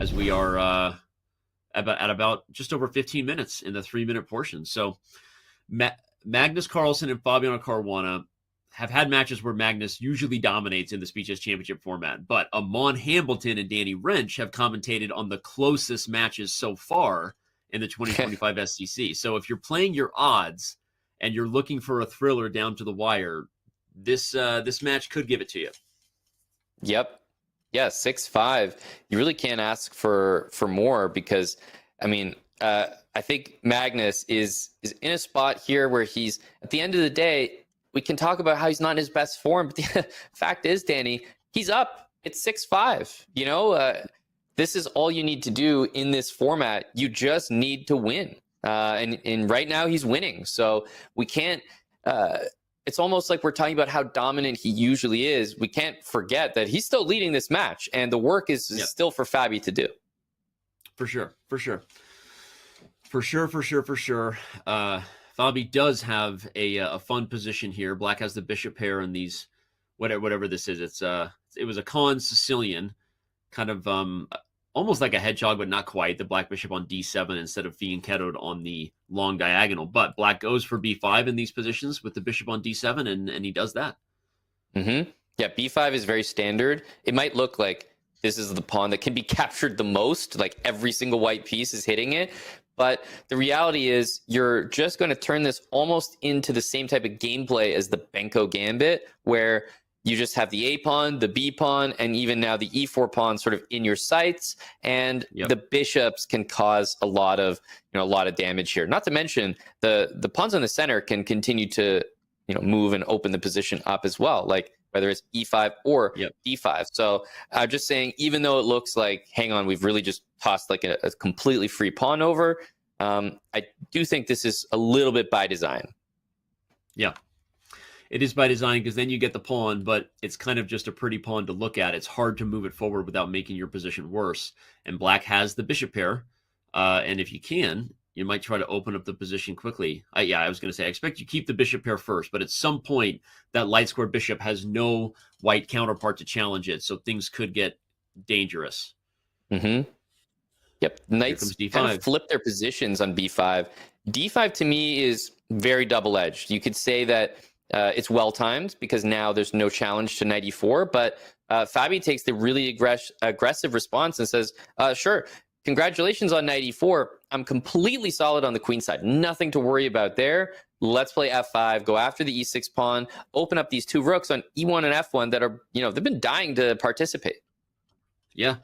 as we are about just over 15 minutes in the 3-minute portion. So Magnus Carlsen and Fabiano Caruana have had matches where Magnus usually dominates in the Speed Chess Championship format, but Amon Hambleton and Danny Wrench have commentated on the closest matches so far in the 2025 SCC. So if you're playing your odds and you're looking for a thriller down to the wire, this match could give it to you. Yep. Yeah, 6-5. You really can't ask for more because, I mean, I think Magnus is in a spot here where he's, at the end of the day, we can talk about how he's not in his best form, but the fact is, Danny, he's up. It's 6-5. You know, this is all you need to do in this format. You just need to win. And right now he's winning. So we can't, it's almost like we're talking about how dominant he usually is. We can't forget that he's still leading this match and the work is still for Fabi to do. For sure. Fabi does have a fun position here. Black has the bishop pair in these, whatever this is. It was a con Sicilian, kind of almost like a hedgehog, but not quite. The black bishop on d7 instead of fianchettoed on the long diagonal. But black goes for b5 in these positions with the bishop on d7, and he does that. Mm-hmm. Yeah, b5 is very standard. It might look like this is the pawn that can be captured the most, like every single white piece is hitting it. But the reality is you're just going to turn this almost into the same type of gameplay as the Benko Gambit, where you just have the A pawn, the B pawn, and even now the E4 pawn sort of in your sights, and the bishops can cause a lot of damage here. Not to mention the pawns in the center can continue to move and open the position up as well, like whether it's E5 or D5. So I'm just saying, even though it looks like, hang on, we've really just tossed like a completely free pawn over, I do think this is a little bit by design. Yeah, it is by design because then you get the pawn, but it's kind of just a pretty pawn to look at. It's hard to move it forward without making your position worse. And black has the bishop pair. And if you can, you might try to open up the position quickly. I was going to say, I expect you keep the bishop pair first, but at some point, that light square bishop has no white counterpart to challenge it, so things could get dangerous. Mm-hmm. Yep, knights kind of flip their positions on b5. d5 to me is very double-edged. You could say that it's well-timed because now there's no challenge to knight e4, but Fabi takes the really aggressive response and says, sure, congratulations on knight e4. I'm completely solid on the queen side. Nothing to worry about there. Let's play f5, go after the e6 pawn, open up these two rooks on e1 and f1 that are, they've been dying to participate. Yeah.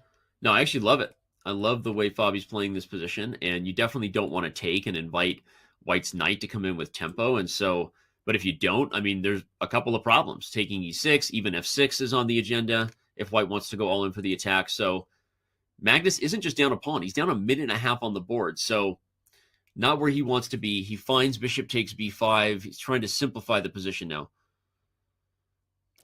No, I actually love it. I love the way Fabi's playing this position, and you definitely don't want to take and invite white's knight to come in with tempo. And so, but if you don't, I mean, there's a couple of problems. Taking e6, even f6 is on the agenda if white wants to go all in for the attack. So Magnus isn't just down a pawn. He's down a minute and a half on the board. So not where he wants to be. He finds bishop takes b5. He's trying to simplify the position now.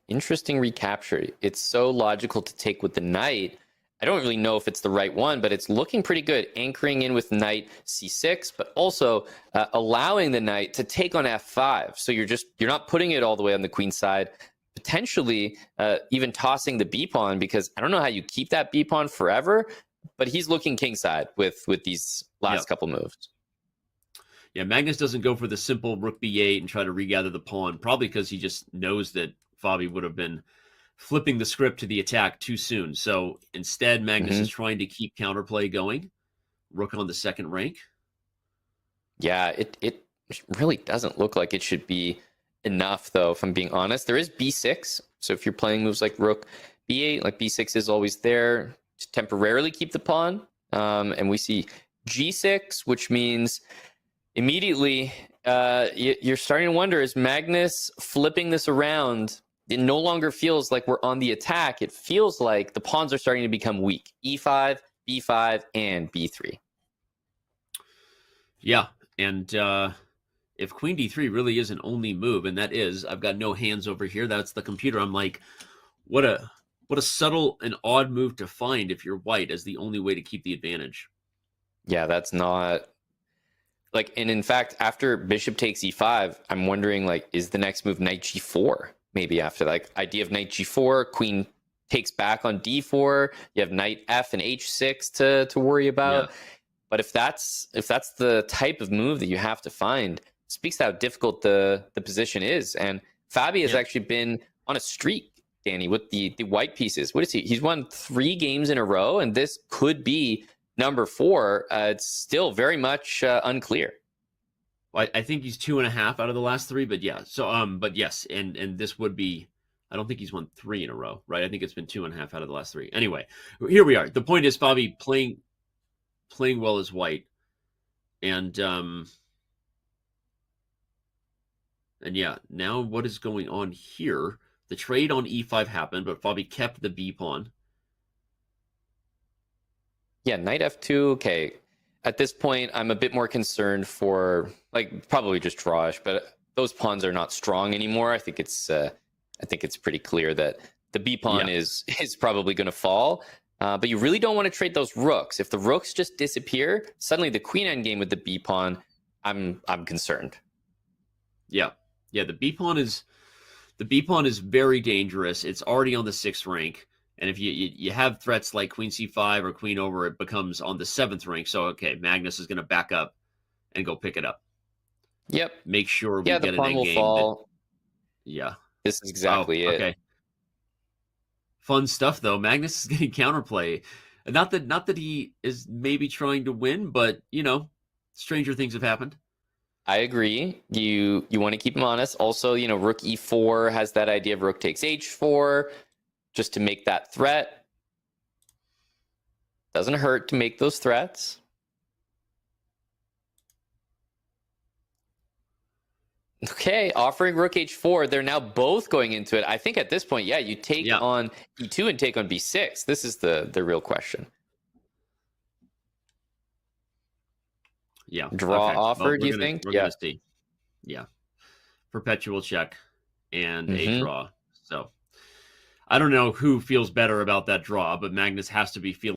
Interesting recapture. It's so logical to take with the knight. I don't really know if it's the right one, but it's looking pretty good. Anchoring in with knight c6, but also allowing the knight to take on f5. So you're not putting it all the way on the queen side. Potentially even tossing the b pawn, because I don't know how you keep that b pawn forever, but he's looking kingside with these last couple moves. Yeah, Magnus doesn't go for the simple rook b8 and try to regather the pawn, probably because he just knows that Fabi would have been flipping the script to the attack too soon. So instead, Magnus is trying to keep counterplay going. Rook on the second rank. Yeah, it really doesn't look like it should be enough, though, if I'm being honest. There is b6. So if you're playing moves like rook b8, like b6 is always there to temporarily keep the pawn. And we see g6, which means immediately you're starting to wonder, is Magnus flipping this around? It no longer feels like we're on the attack. It feels like the pawns are starting to become weak. e5, b5, and b3. Yeah, and if queen d3 really is an only move, and that is, I've got no hands over here, that's the computer, I'm like, what a subtle and odd move to find if you're white as the only way to keep the advantage. Yeah, that's not... Like, and in fact, after bishop takes e5, I'm wondering, like, is the next move knight g4? Maybe after, like, idea of knight g4, queen takes back on d4. You have knight f and h6 to worry about. Yeah. But if that's the type of move that you have to find, it speaks to how difficult the position is. And Fabi has actually been on a streak, Danny, with the white pieces. What is he? He's won 3 games in a row, and this could be number 4. It's still very much unclear. I think he's 2.5 out of the last 3, but yeah. So but yes, and this would be. I don't think he's won 3 in a row, right? I think it's been 2.5 out of the last 3. Anyway, here we are. The point is, Fabi playing well as white, and yeah. Now what is going on here? The trade on e5 happened, but Fabi kept the b pawn. Yeah, knight f2. Okay. At this point, I'm a bit more concerned for, like, probably just drawish, but those pawns are not strong anymore. I think it's pretty clear that the b pawn is probably going to fall. But you really don't want to trade those rooks. If the rooks just disappear, suddenly the queen endgame with the b pawn, I'm concerned. Yeah, the b pawn is very dangerous. It's already on the 6th rank. And if you have threats like queen c5 or queen over, it becomes on the 7th rank. So, okay, Magnus is going to back up and go pick it up. Yep. Make sure we get an pawn will fall. Yeah. This is exactly it. Okay. Fun stuff, though. Magnus is getting counterplay. Not that he is maybe trying to win, but, stranger things have happened. I agree. You want to keep him honest. Also, rook e4 has that idea of rook takes h4. Just to make that threat. Doesn't hurt to make those threats. Okay, offering rook h4. They're now both going into it. I think at this point, you take on e2 and take on b6. This is the real question. Yeah. Draw offer, do you think? We're going to see. Yeah. Perpetual check and a draw. So I don't know who feels better about that draw, but Magnus has to be feeling